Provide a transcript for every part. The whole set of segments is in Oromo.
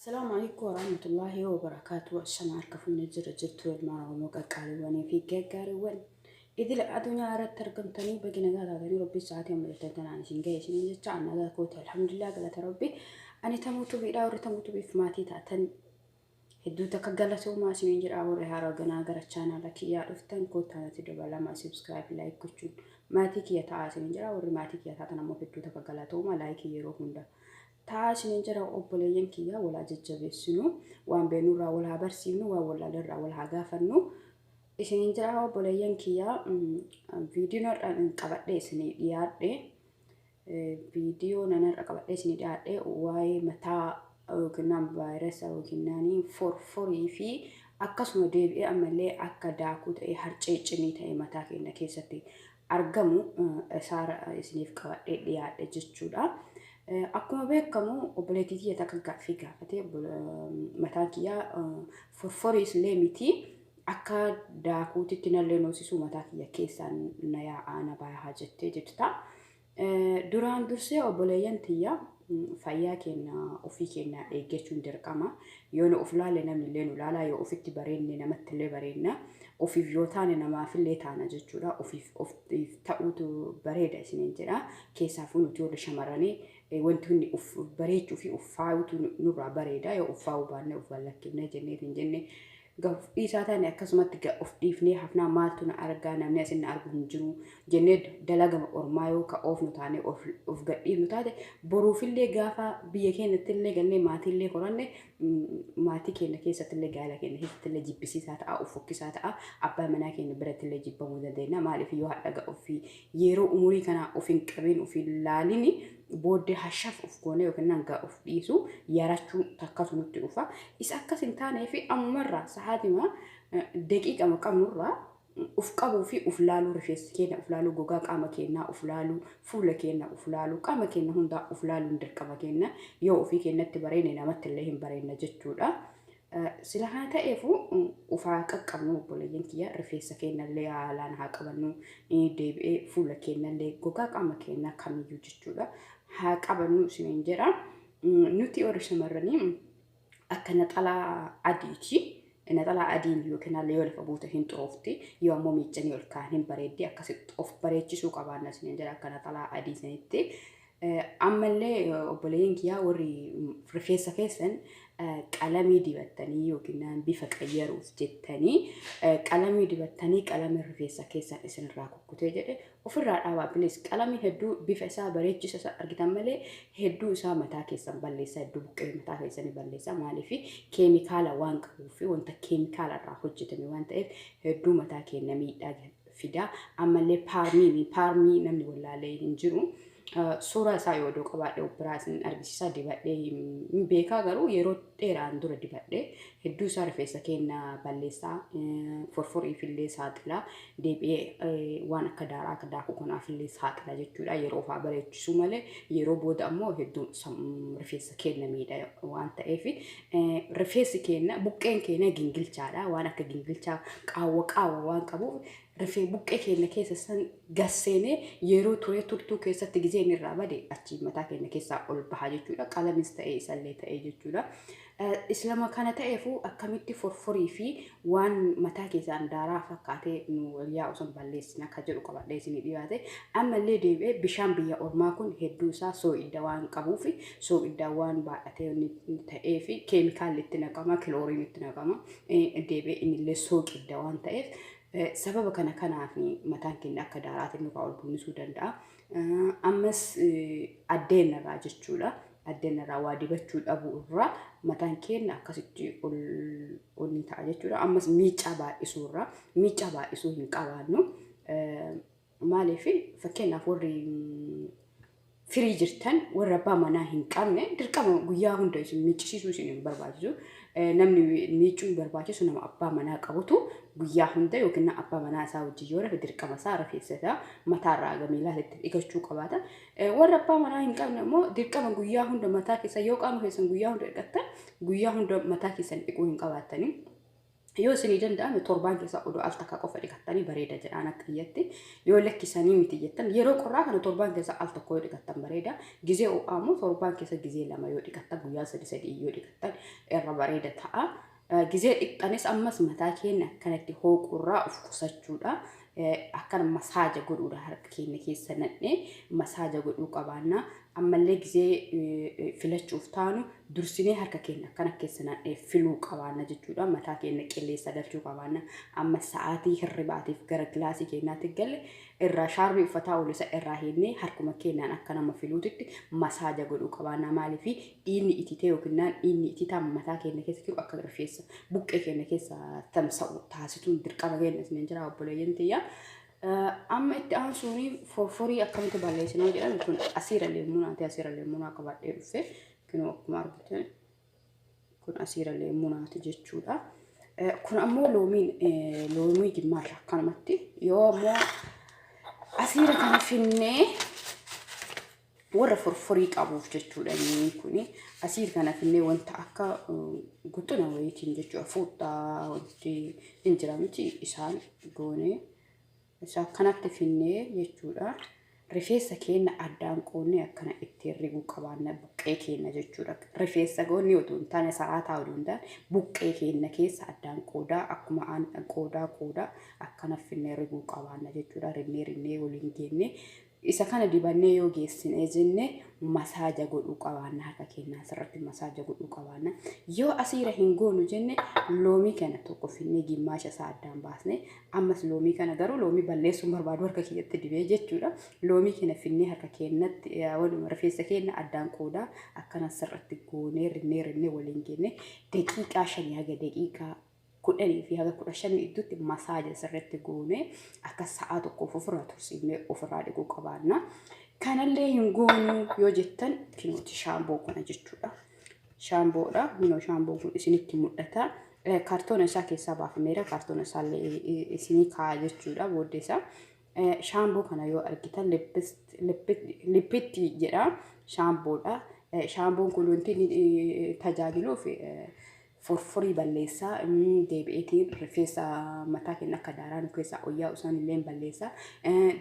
السلام عليكم ورحمة الله وبركاته. السلام عليكم نجر جرت والماء ومقالي واني في جاكاري وين إذا الدنيا أردت ترقمتني بقينا قال هذا ربي ساعتين ملتين عن سنجيش نجت عنا ذا كوت الحمد لله قالت ربي أنا تموت بإله ورتموت بفماتي تأتن هدو تكجلت وما سنجر أول هارا جنا قرتشانا لك يا رفتن كوت أنا تدبر لما سبسكرايب لايك كتشون ما تيجي يتعاس نجر أول ما تيجي يتعانا مو هدو تكجلت وما لايك يروحون ده تعاش نجرا أوبليين كيا ولا جتجبسنو وان بينورا ولا برسينو ولا لرا ولا غافنو إيش نجرا أوبليين كيا فيديو نر قبل سني ديارة فيديو نر قبل سني ديارة واي متى كنام فيروس أو كناني فوري في أكاسمو ديب أملي أكاداكو تأي هرتشيني تأي متى كنا كيستي أرجمو صار سنيف قبل ديارة جتشودا akkuma beekamu obboleettii kiyya takka gaaffii gaafate mataan kiyya forforiis illee miti akka daakuutitti nallee noosisuu mataa kiyya keessaan na yaa'aa na baay'aa jettee jirta. Duraan dursee obboleeyyan tiyya fayyaa keenya ofii keenya eeggachuun dirqama. Yoo nu of laalle namni illee nu laala, yoo ofitti bareenne namatti illee bareenna. Ofiif yoo taane namaaf illee taana jechuudha. Ofiif ta'uutu bareeda isiniin jedha. Keessaafuu nuti warra shamarranii wantoonni of bareechuu fi of faayuutu nurraa bareeda. Yoo of faayuu baanne of wallakkifnee jennee hin jenne gaaffii isaa taane akkasumatti of dhiifnee hafnaa maaltu na argaa namni asin argu hin jiru jennee dalagama ormaa yoo ka of nu taane of gadhiifnu taate boruufillee gaafa biyya keenyatti illee gallee maatii illee horanne maatii keenya keessatti illee gaala keenya keessatti illee jibbisiisaa ta'a of fokkisaa ta'a abbaa manaa keenya biratti illee jibbamuu dandeenya maaliif yoo hadhaga ofii yeroo umurii kana of hin qabin of hin laalini booddee hashaf of goone yookiin nanga of dhiisu yarachuu takkatu nutti dhufa isa akkas hin taanee fi ammarraa sa'aatima daqiiqa maqamurraa uf qabuu fi uf laaluu rifeensa keenya uf laaluu gogaa qaama keenyaa uf laaluu fuula keenya uf laaluu qaama keenya hundaa uf laaluun dirqama keenya yoo ofii keenyatti bareenne namatti illee hin bareenna jechuudha. Sila kana ta'eefu ufaa qaqqabnu obboleeyyan kiyya rifeensa keenya illee haalaan haa qabannu deebi'ee fuula keenya illee gogaa qaama keenyaa kamiyyuu jechuudha. Haa qabannu isiniin jedha. Nuti warri shamarranii akka naxalaa adiiti. Naxalaa adiin yookiin illee yoo lafa buute hin xuroofti yoo ammoo miiccanii ol kaan hin bareeddi akkasitti of bareechisuu qabaanna isiniin jedha akka naxalaa adii sanitti. Ammallee obboleeyyan kiyyaa warri rifeensa keessan qalamii dibattanii yookiin bifa qayyaruuf jettanii qalamii dibattanii qalamii rifeensa keessan isinirraa kukkutee jedhe ofirraa dhaabaa bilis qalamii hedduu bifa isaa bareechisa isaa argitan malee hedduu isaa mataa keessan balleessa hedduu buqqee mataa keessanii balleessa maaliif keemikaala waan qabuuf wanta keemikaala irraa hojjetame waan ta'eef hedduu mataa keenya miidhaa fida. Ammallee paarmii namni wallaalee hin jiru. Suuraa isaa yoo dho qabaadhe obbiraasin argisiisaa dibadhee beekaa garuu yeroo dheeraan dura dibadhee hedduu isaa rifeensa keenya balleessaa forforiif illee saaxilaa deebi'ee waan akka daaraa akka daakuu kanaaf illee saaxilaa jechuudha yeroo ofaa bareechisuu malee yeroo booda ammoo hedduu rifeensa keenya miidha waan ta'eef rifeensi keenya buqqeen keenya gingilchaadha waan akka gingilchaa qaawwa waan qabuuf rifee buqqee keenya keessa san gasseenee yeroo turtuu keessatti gizeen irraa bade achi mataa keenya keessaa ol bahaa jechuudha qalamis ta'ee isallee ta'ee jechuudha. Islama kana ta'eefu akkamitti forforii fi waan mataa keessaan daaraa fakkaatee nu waliyaa osoo balleessina akka jedhu qabadhee isinii dhiyaate ammallee deebi'ee bishaan biyya ormaa kun hedduu isaa soo'idda waan qabuuf soo'idda waan baadhatee ta'ee fi keemikaalli itti naqama kilooriin itti naqama deebi'ee innillee sooqidda waan ta'eef sababa kanaaf mataan keenya akka daaraatiin nurraa ol buunisuu danda'a. Ammas addeen irraa jechuudha. Addeen irraa waa dibachuu dhabuu irraa mataan keenya akkasitti ol ni ta'a jechuudha. Ammas miicaa baay'isuu hin qabaannu. Maaliif fakkeenyaaf warri firii jirtan warra abbaa manaa hin qabne dirqama guyyaa hunda isin miiccisiisuu isin hin barbaachisu. Namni miicuu barbaachisu nama abbaa manaa qabutu guyyaa hunda yookiin abbaa manaa isaa wajjin yoo rafe dirqama isaa rafeessata mataarraa gamiilaatti dhiqachuu qabaata. Warra abbaa manaa hin qabne immoo dirqama guyyaa hunda mataa keessa yoo qaama keessan guyyaa hunda dhiqattan guyyaa hunda mataa keessan dhiquu hin qabaatanii. yoo isinii danda'ame torbaan keessa odoo al takka qofa dhiqattanii bareeda jedhaan akka iyyatti yoo lakkisanii miti jettan yeroo qorraa kana torbaan keessa al tokko yoo dhiqattan bareeda gizee ho'aamu torbaan keessa gizee lama yoo dhiqattan guyyaa sadii yoo dhiqattan irra bareeda ta'a. Gizee dhiqxanis ammas mataa keenya akkanatti hooqurraa of qusachuudha. Akkana masaaja godhuudha harka keenya keessa nadhee masaaja godhuu qabaanna. Ammallee gizee filachuuf taanu dursinee harka keenya akkana keessa nadhee filuu qabaanna jechuudha. Mataa keenya qilleessa dachuu qabaanna. Amma sa'aatii hirribaatiif gara gilaasii keenyaatti galle irraa shaarbii uffataa olisa irraa hinnee harkuma keenyaan akka nama filuutitti masaaja godhuu qabaanna. Maaliif dhiigni ititee yookiin dhiigni ititaan mataa keenya keessa jiru akka rifeensa buqqee keenya keessa tamsa'u taasisuun dirqama keenya isin jira obboleeyyan tiyya. Amma itti aansuuni forforii akkamitti balleessinaa jedhan kun asiira leemmunaati. Asiira leemmunaa qabadhee dhufe kun akkuma argitan kun asiira leemmunaati jechuudha. Kun ammoo loomii gimmaasha akkanumatti yoo ammoo asiira kana finnee warra forforii qabuuf jechuudha. Kuni asiira kana finnee wanta akka guxuna wayiitiin jechuudha. Fuudhaa wanti hin jiramti isaan goonee isa kanatti finnee jechuudha. Rifeensa keenya addaan qoonnee akkana itti riguu qabaanna buqqee keenya jechuudha. Rifeensa goonni otoo hin taane saraataa odoo hin taane buqqee keenya keessa addaan qoodaa akkuma qoodaa akkana finnee riguu qabaanna jechuudha. Rinnee waliin geenne isa kana dibannee yoo geessine jenne masaaja godhuu qabaanna harka keenya asirratti masaaja godhuu qabaanna. Yoo asiira hin goonu jenne loomii kana tokko finnee gimmaasha isaa addaan baasne ammas loomii kana garuu loomii balleessuun barbaadu harka keenyatti dibee jechuudha. Loomii kana finnee harka keenyatti rifeensa keenya addaan qoodaa akkana asirratti goonee rinnee waliin geenne daqiiqaa 5 haga daqiiqaa 10 fi haga 15 iddootti masaaja sirriitti goonee akka sa'a tokko ofirraa tursiifnee ofirraa dhiquu qabaanna. Kanallee hin goonu yoo jettan kinooti shaamboo kana jechuudha. Shaamboodha. Minoo shaamboo kun isinitti mul'ata. Kaartoona isaa keessaa baafameera. Kaartoona isaallee isinii kaa'a jechuudha booddee isaa. Shaamboo kana yoo argitan lippitti jedha shaamboodha. Shaamboon kun wanti tajaajiluuf forforii balleessaa deebi'eetiin rifeensa mataa keenya akka daaraan keessaa oyyaa usaan illee balleessaa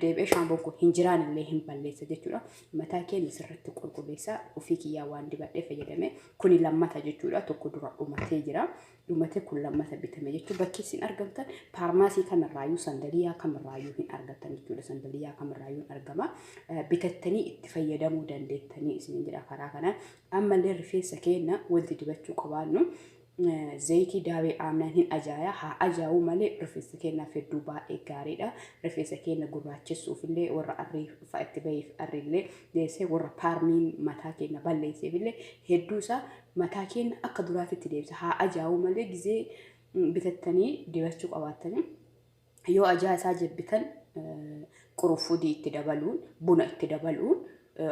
deebi'ee shaamboon kun hin jiraan illee hin balleessa jechuudha. Mataa keenya sirriitti qulqulleessaa ofii kiyyaa waan dibadhee fayyadame kuni lammata jechuudha. Tokko dura dhumatee jira. Dhumatee kun lammata bitame jechuudha. Bakki isin argamtan faarmaasii kamirraayyuu sandaliyaa kamirraayyuu hin argattan jechuudha. Sandaliyaa kamirraayyuu argama. Bitattanii itti fayyadamuu dandeettanii isin jedha karaa kana. Ammallee rifeensa keenya wanti dibachuu qabaannu zayitii daawee aamnaan hin ajaaya haa ajaa'u malee rifeensa keenyaaf hedduu baay'ee gaariidha. Rifeensa keenya gurraachessuuf illee warra arrii itti baheef arrillee deessee warra paarmiin mataa keenya balleesseef illee hedduu isaa mataa keenya akka duraatitti deebisa. Haa ajaa'u malee gizee bitattanii dibachuu qabaattanii yoo ajaa isaa jibbitan qurufuudii itti dabaluun buna itti dabaluun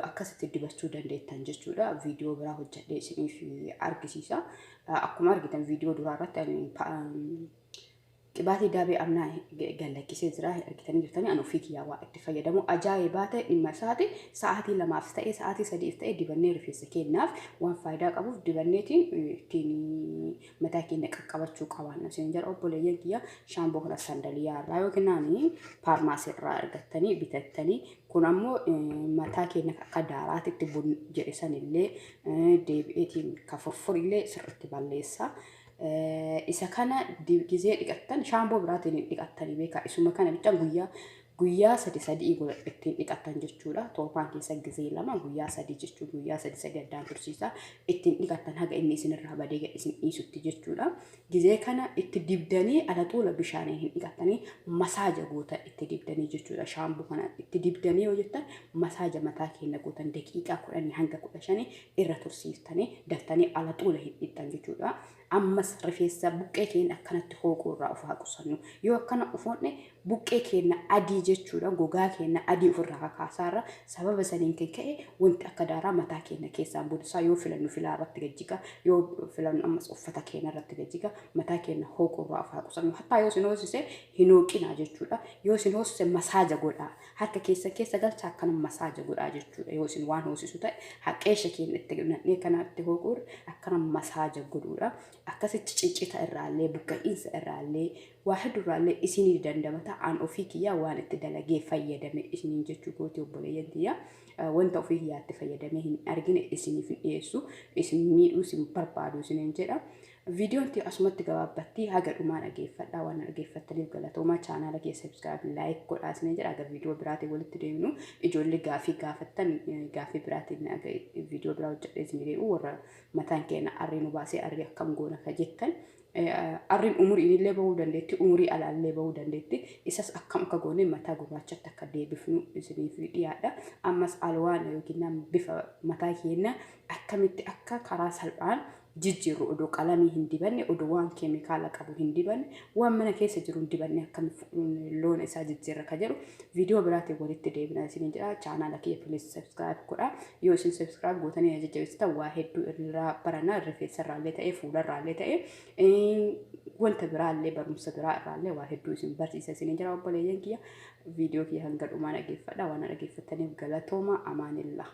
akkasitti dibachuu dandeettan jechuudha. Viidiyoo biraa hojjedhee isiniif argisiisa. Akkuma argitan viidiyoo duraa irratti qibaatii daabee amnaa gallakkisee jira argitanii jirtanii an ofii kiyyaa waa itti fayyadamu ajaa'ibaa ta'e dhimma isaati. Sa'aatii 2 ta'e sa'aatii 3 ta'e dibannee rifeensa keenyaaf waan faayidaa qabuuf dibanneetiin ittiin mataa keenya qaqqabachuu qabaanna. Isin jara obboleeyyan kiyya shaamboo kana sandaliyaa irraa yookiin faarmaasii irraa argattanii bitattanii kun ammoo mataa keenya akka daaraatitti bun jedhisan illee deebi'eetiin ka forforillee sirriitti balleessa. Isa kana gizee dhiqattan shaamboo biraatiin dhiqattanii beekaa. Isuma kana bichaan guyyaa 3 ittiin dhiqattan jechuudha. Torbaan keessa gizee 2 guyyaa 3 jechuudha. Guyyaa 3 addaan tursiisa ittiin dhiqattan haga inni isinirraa badee isin dhiisutti jechuudha. Gizee kana itti dibdanii ala xuula bishaaniin hin dhiqattanii masaaja gootan itti dibdanii jechuudha. Shaamboo kana itti dibdanii yoo jettan masaaja mataa keenya gootan daqiiqaa 10 hanga 15 irra tursiiftanii daftanii ala xuula hin dhiqattan jechuudha. Ammas rifeensa buqqee keenya akkanatti hooquu irraa of haa qusannu. Yoo akkana ufoonne buqqee keenya adii jechuudha gogaa keenya adii ofirraa kaasaarra sababa saniin kan ka'e wanti akka daaraa mataa keenya keessaan buusaa yoo filannu filaa irratti gajjiga yoo filannu ammas uffata keenya irratti gajjiga mataa keenya hooqurraa afaa qusannu hattaa yoo sinoosise hinooqinaa jechuudha yoo sinoosise masaaja godhaa harka keessa galcha akkana masaaja godhaa jechuudha yoo sin waan hoosisu ta'e haqeesha keenya itti nannee kanatti hooqur akkana masaaja godhuudha akkasitti ciccita irraallee buqqa'iinsa irraallee waa hedduurraallee isinii dandamata aan ofii kiyyaa waan itti dalagee fayyadame isiniin jechuu gootee obboleeyyan tiyyaa wanta ofii kiyyaatti fayyadamee hin argine isiniif hin dhiyeessu isin miidhuu isin barbaadu isiniin jedha. Videoon tii asumatti gabaabatti haga dhumaa dhageeffadhaa waan dhageeffattaniif galatoomaa chaanaala kee subscribe like godhaa isiniin jedha aga viidiyoo biraatiin walitti deemnu ijoollee gaafii gaafattan gaafii biraatiin aga viidiyoo biraa hojjedhee isinii deebi'u warra mataan keenya arrii nu baasee arrii akkam goona ka jettan arrin umurii illee bahuu dandeetti umurii alaallee bahuu dandeetti isas akkam akka goone mataa gurraachatti akka deebifnu isiniif dhiyaadha ammas alwaan yookiin bifa mataa keenya akkamitti akka karaa salphaan jijjiirru odoo qalamii hin dibanne odoo waan keemikaala qabu hin dibanne waan mana keessa jiru hin dibanne akkam loon isaa jijjiirra ka jedhu viidiyoo biraatiin walitti deebina isiniin jedha chaanaala kee please subscribe godha yoo isin subscribe gootanii jajjabeessitan waa hedduu irraa baranna rifeensa irraallee ta'ee fuula irraallee ta'ee wanta biraallee barumsa biraa irraallee waa hedduu isin barsiisa isiniin jedha obboleeyyan kiyya viidiyoo kiyya hanga dhumaa dhageeffadha waan dhageeffattaniif galatooma amaanillah.